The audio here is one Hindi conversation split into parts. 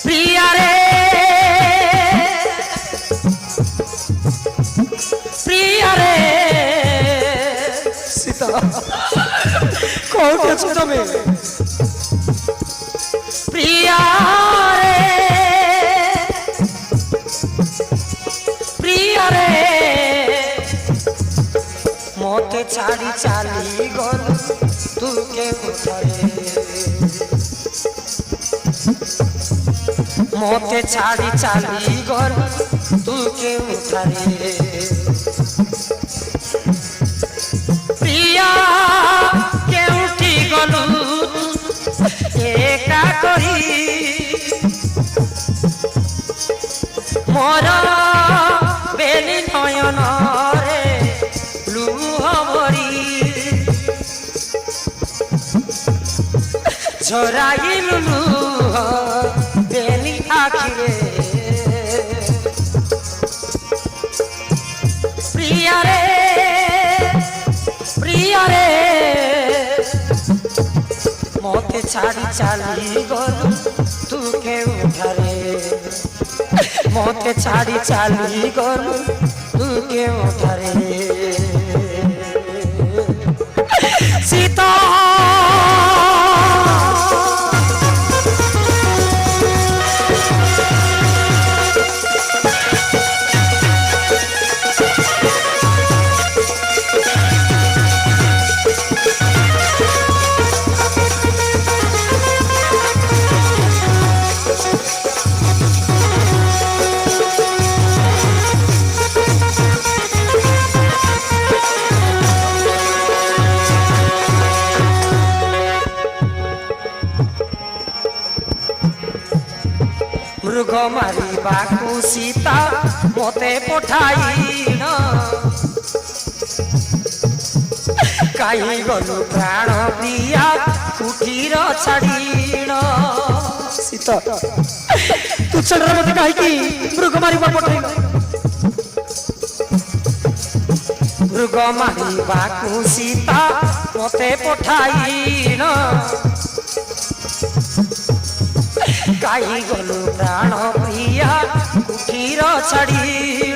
प्रिया रे प्रिया रे सीता कौन के तुम्हें प्रिया रे प्रिया रे मोते छाड़ी चाली गल तू के उठाए मोते छाड़ी चाली गल तू के उठाए प्रिया के उठी गलू एका करी मोर बेली नयन रे लुह भरी झराई लुह बेली आखिरे प्रिया रे प्रिया रे मोते छाड़ी चाली गल तू के उठारे मोते छाड़ी चाली गल तू के उठारे सीता मृग मारिबाकू सीता मोते पठाई कहीं गलु प्राण प्रिया कुटीर छाड़ी सीता तू चल रहा मत कहीं मृग मारिबा पठाई मृग मारिबाकू सीता मोते पठाई कहीं गलु प्राण प्रिया कुटीर छाड़ी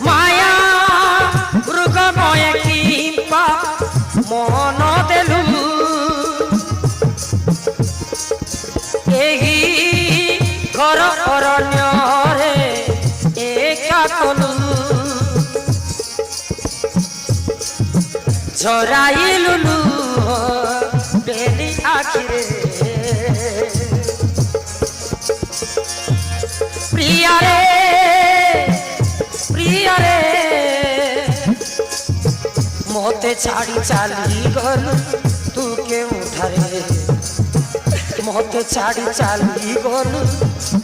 माया मृगमय किंपा मन देलु एही घर अरण्य रे एका कलु झराई लुलु बेली आखिरे प्रिया रे प्रिया रे मोते छाड़ी चाली गल तू के उठारे मोते छाड़ी चाली गल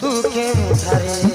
तू के उठारे